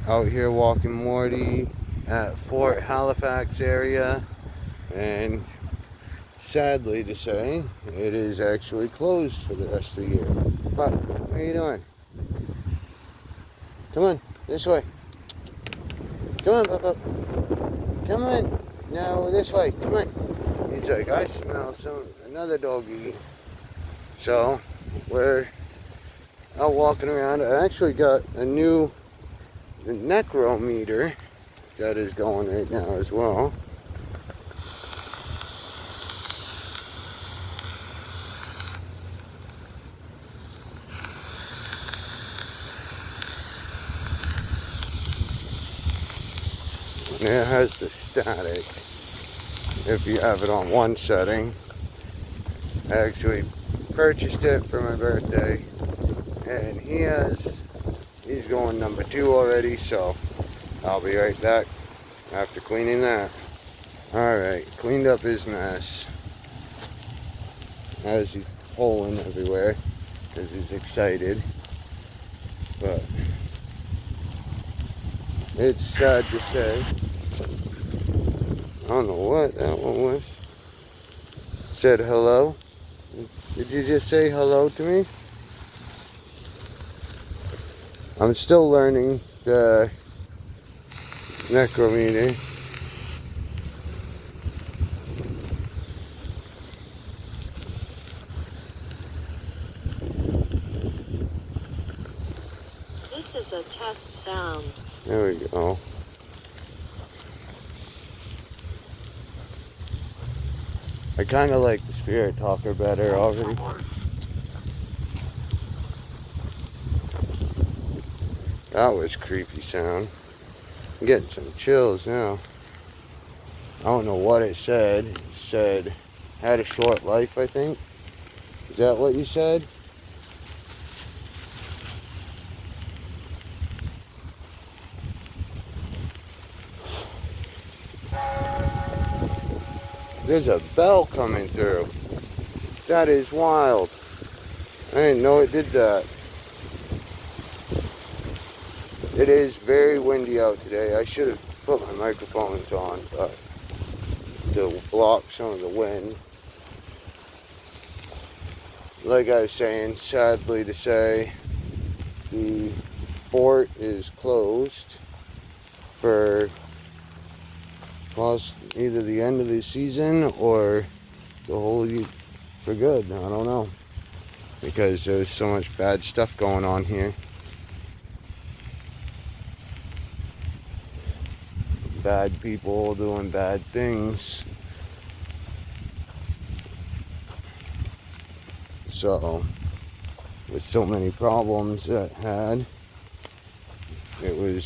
Out here walking Morty at Fort Halifax area, and sadly to say, it is actually closed for the rest of the year. But what are you doing? Come on, this way. Come on, Papa. Come on. No, this way. Come on. He's like, I smell another doggy. So we're out walking around. I actually got a new necrometer that is going right now as well. And it has the static if you have it on one setting. I actually purchased it for my birthday, and he's going number 2 already, so I'll be right back after cleaning that. Alright, cleaned up his mess as he's pulling everywhere because he's excited, but it's sad to say. I don't know what that one was. Said hello. Did you just say hello to me? I'm still learning the necrometer. This is a test sound. There we go. I kind of like the Spirit Talker better already. That was creepy sound. I'm getting some chills now. I don't know what it said. It said, had a short life, I think. Is that what you said? There's a bell coming through. That is wild. I didn't know it did that. It is very windy out today. I should have put my microphones on, but to block some of the wind. Like I was saying, sadly to say, the fort is closed for either the end of the season or the whole year for good. I don't know, because there's so much bad stuff going on here. Bad people doing bad things. So, with so many problems that had, the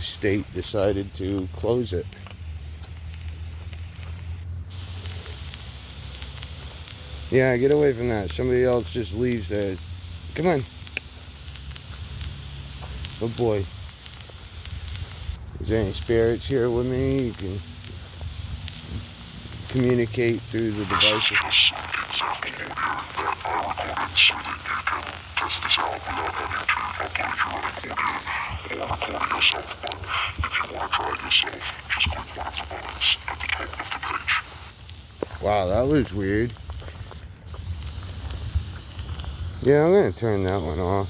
state decided to close it. Yeah, get away from that. Somebody else just leaves there. Come on. Oh boy. Is there any spirits here with me? You can communicate through the devices. Wow, that was weird. Yeah, I'm going to turn that one off.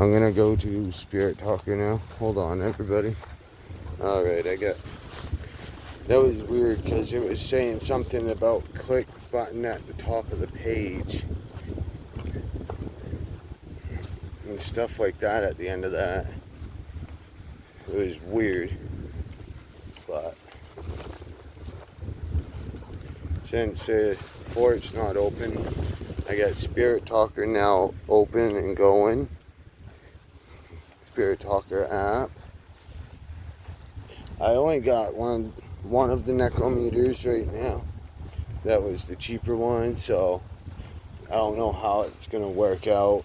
I'm going to go to Spirit Talker now. Hold on, everybody. Alright, that was weird because it was saying something about click button at the top of the page. And stuff like that at the end of that. It was weird. But since the fort's not open, I got Spirit Talker now open and going. Spirit Talker app. I only got one of the necrometers right now. That was the cheaper one, so I don't know how it's gonna work out.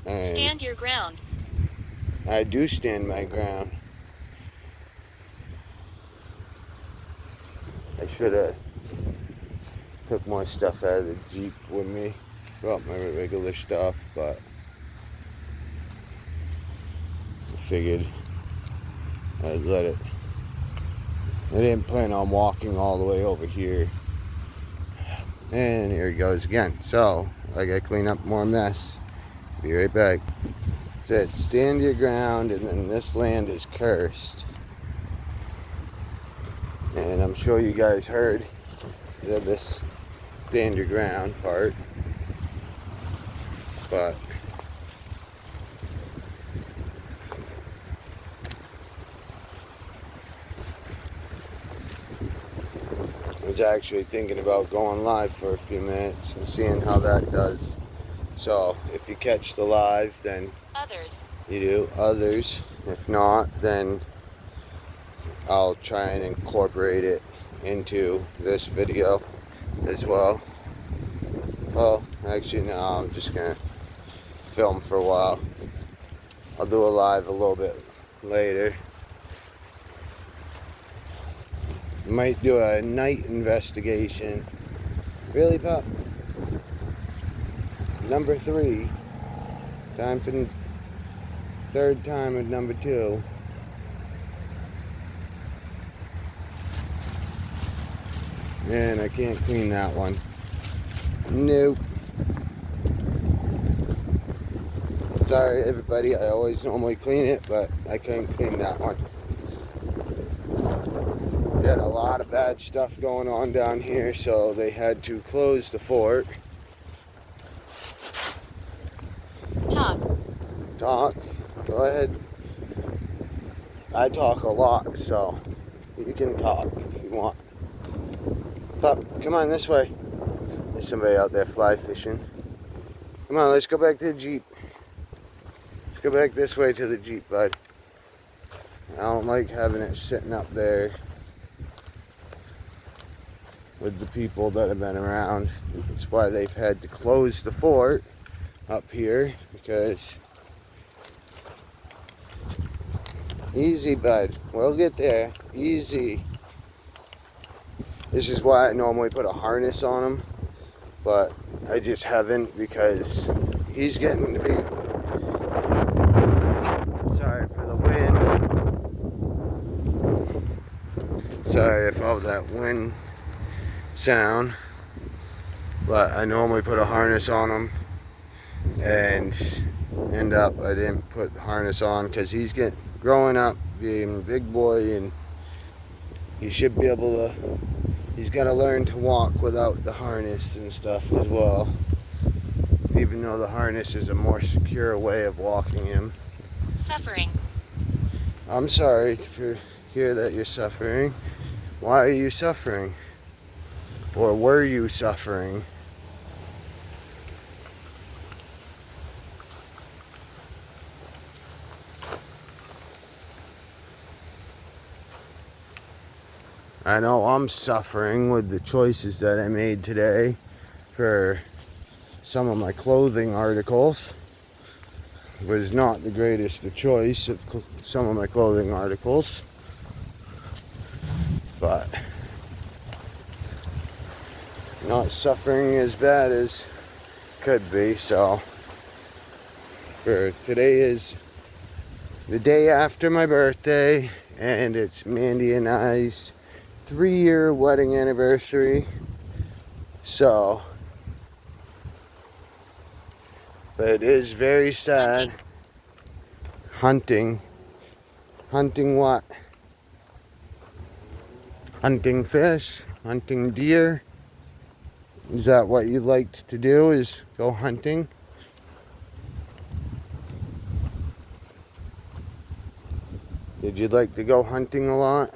And stand your ground. I do stand my ground. I should have took more stuff out of the Jeep with me. Brought my regular stuff, but figured I'd let it. I didn't plan on walking all the way over here. And here he goes again. So I gotta clean up more mess. Be right back. It said stand your ground, and then this land is cursed. And I'm sure you guys heard of this stand your ground part. But I was actually thinking about going live for a few minutes and seeing how that does. So if you catch the live, then Others. you do. Others. If not, then I'll try and incorporate it into this video as well. Well, actually no, I'm just gonna film for a while. I'll do a live a little bit later. Might do a night investigation. Really, pup? Number 3. Time for the third time at number 2. And I can't clean that one. Nope. Sorry everybody, I always normally clean it, but I couldn't clean that one. They had a lot of bad stuff going on down here, so they had to close the fort. Talk. Go ahead. I talk a lot, so you can talk if you want. Pup, come on this way. There's somebody out there fly fishing. Come on, let's go back to the Jeep. Let's go back this way to the Jeep, bud. I don't like having it sitting up there with the people that have been around. That's why they've had to close the fort up here, because easy, bud, we'll get there. Easy. This is why I normally put a harness on him, but I just haven't, because he's getting to be, sorry for the wind, sorry if all that wind sound, but I normally put a harness on him, and end up I didn't put the harness on because he's growing up being a big boy, and he should be able to, he's got to learn to walk without the harness and stuff as well, even though the harness is a more secure way of walking him. Suffering. I'm sorry to hear that you're suffering. Why are you suffering? Or were you suffering? I know I'm suffering with the choices that I made today for some of my clothing articles. It was not the greatest of choice of some of my clothing articles, but not suffering as bad as could be. So for today is the day after my birthday, and it's Mandy and I's 3-year wedding anniversary. So, but it is very sad. Hunting what? Hunting fish, hunting deer. Is that what you liked to do, is go hunting? Did you like to go hunting a lot?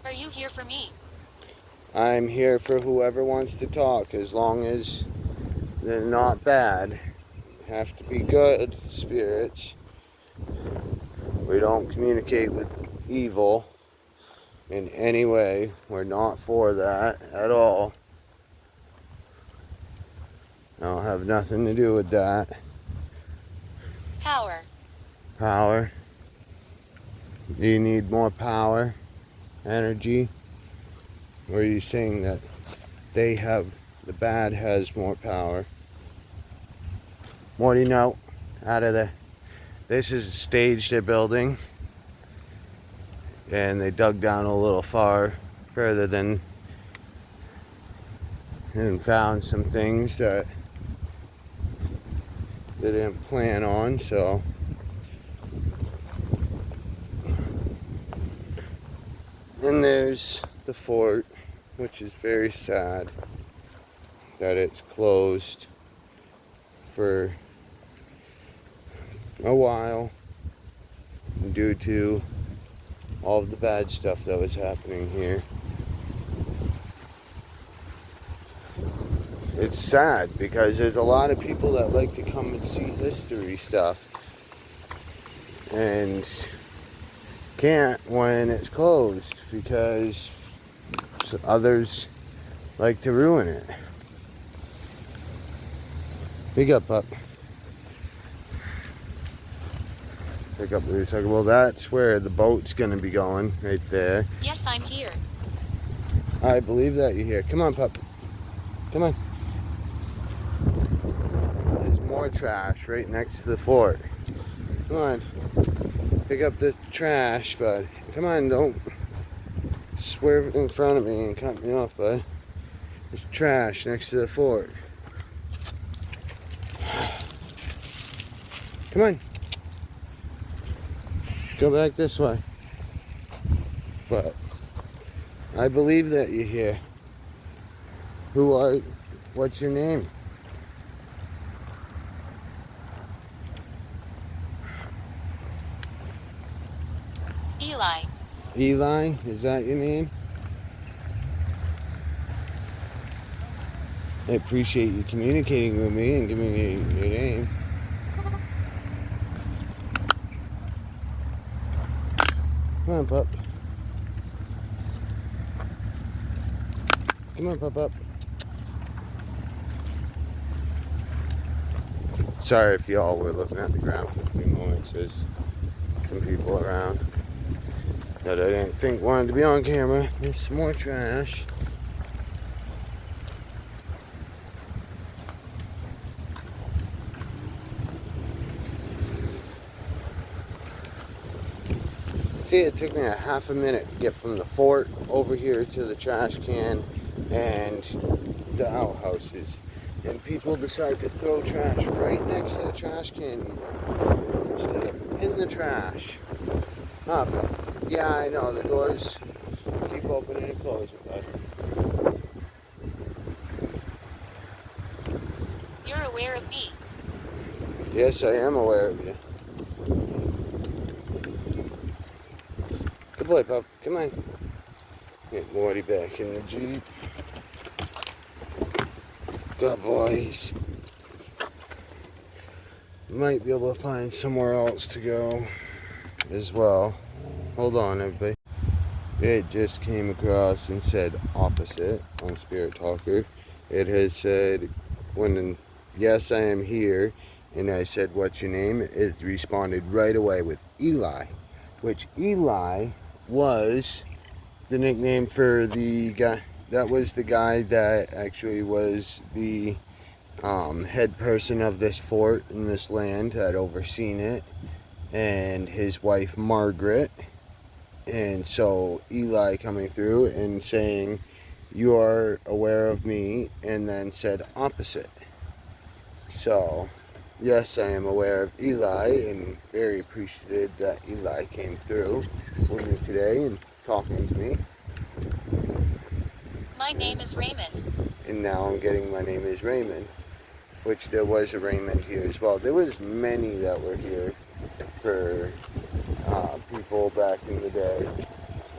Are you here for me? I'm here for whoever wants to talk, as long as they're not bad. Have to be good spirits. We don't communicate with evil in any way. We're not for that at all. I don't have nothing to do with that. Power. Power. Do you need more power? Energy? Or are you saying that they have, the bad has more power? What do you know? Out of there. This is a stage they're building, and they dug down a little further than, and found some things that they didn't plan on. So and there's the fort, which is very sad that it's closed for a while due to all of the bad stuff that was happening here. It's sad because there's a lot of people that like to come and see history stuff and can't when it's closed because others like to ruin it. Big up, pup. Pick up the second. Well, that's where the boat's gonna be going, right there. Yes, I'm here. I believe that you're here. Come on, pup. Come on. There's more trash right next to the fort. Come on. Pick up this trash, bud. Come on, don't swerve in front of me and cut me off, bud. There's trash next to the fort. Come on. Go back this way. But I believe that you're here. What's your name? Eli. Eli? Is that your name? I appreciate you communicating with me and giving me your name. Come on, pup. Come on, pup. Sorry if y'all were looking at the ground for a few moments. There's some people around that I didn't think wanted to be on camera. There's some more trash. See, it took me a half a minute to get from the fort over here to the trash can and the outhouses. And people decide to throw trash right next to the trash can even, instead of in the trash. Ah, but yeah, I know, the doors keep opening and closing, bud. You're aware of me. Yes, I am aware of you. Good boy, pup. Come on. Get Morty back in the Jeep. Good boys. Might be able to find somewhere else to go as well. Hold on, everybody. It just came across and said opposite on Spirit Talker. It has said, yes, I am here, and I said, what's your name? It responded right away with Eli, which Eli was the nickname for the guy. That was the guy that actually was the head person of this fort in this land, had overseen it, and his wife Margaret. And so Eli coming through and saying, you are aware of me, and then said opposite. So yes, I am aware of Eli, and very appreciative that Eli came through with me today and talking to me. My name is Raymond. And now I'm getting my name is Raymond, which there was a Raymond here as well. There was many that were here for people back in the day.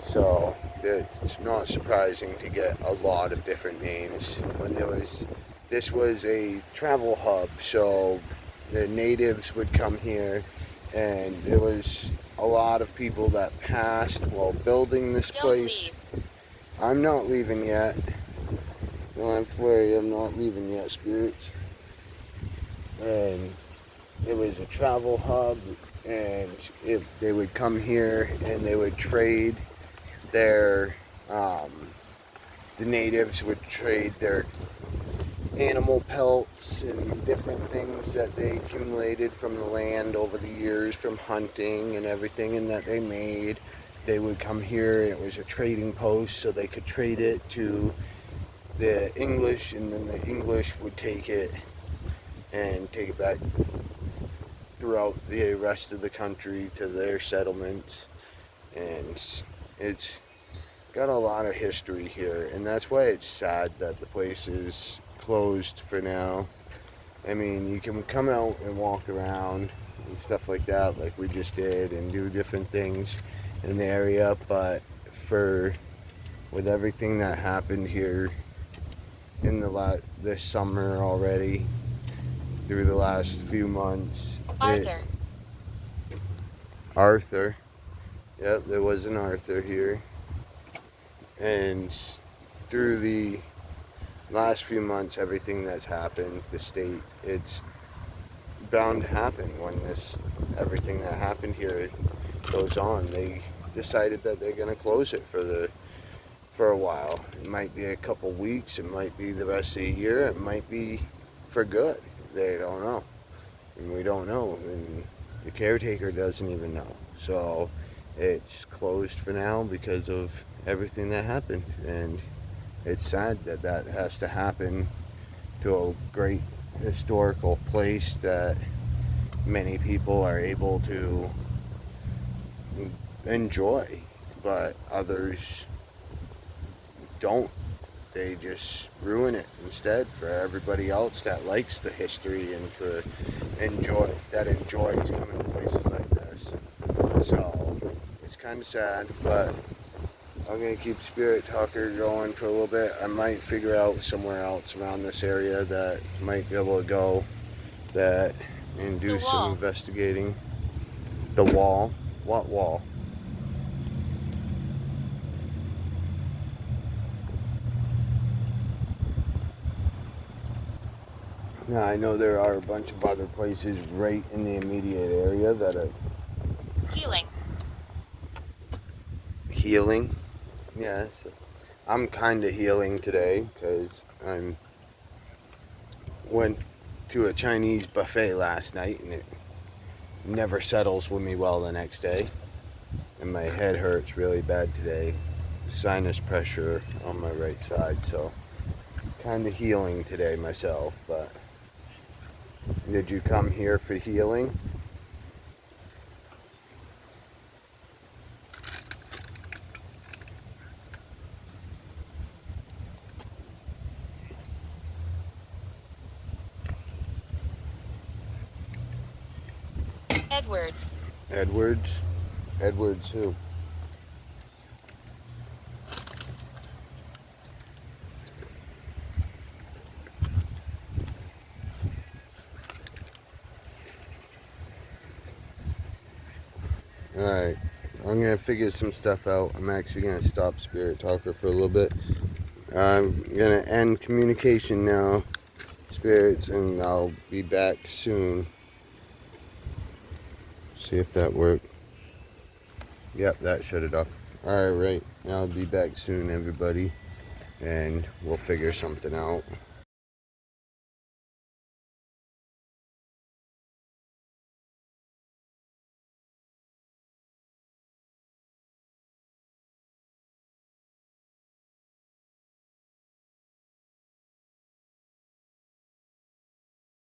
So it's not surprising to get a lot of different names. This was a travel hub, so the natives would come here, and there was a lot of people that passed while building this place. Leave. I'm not leaving yet. Don't have to worry, I'm not leaving yet, spirits. And it was a travel hub, and they would come here and they would trade the natives would trade their animal pelts and different things that they accumulated from the land over the years from hunting and everything, and that they made. They would come here. It was a trading post, so they could trade it to the English, and then the English would take it and take it back throughout the rest of the country to their settlements. And it's got a lot of history here, and that's why it's sad that the place is closed for now. I mean, you can come out and walk around and stuff like that, like we just did, and do different things in the area, but with everything that happened here in this summer already, through the last few months. Arthur. Arthur. Yep, there was an Arthur here. And through the last few months, everything that's happened, the state, it's bound to happen when everything that happened here goes on. They decided that they're going to close it for a while. It might be a couple weeks, it might be the rest of the year, it might be for good. They don't know, and we don't know, and the caretaker doesn't even know. So it's closed for now because of everything that happened, and it's sad that that has to happen to a great historical place that many people are able to enjoy, but others don't. They just ruin it instead for everybody else that likes the history and to enjoys coming to places like this. So it's kind of sad, but I'm going to keep Spirit Talker going for a little bit. I might figure out somewhere else around this area that might be able to go and do some investigating. The wall? What wall? Now, I know there are a bunch of other places right in the immediate area that are healing. Yes, I'm kind of healing today because I went to a Chinese buffet last night, and it never settles with me well the next day, and my head hurts really bad today. Sinus pressure on my right side, so kind of healing today myself. But did you come here for healing? Edwards. Edwards? Edwards who? Alright, I'm going to figure some stuff out. I'm actually going to stop Spirit Talker for a little bit. I'm going to end communication now, spirits, and I'll be back soon. See if that worked. Yep, that shut it off. Alright, I'll be back soon, everybody, and we'll figure something out.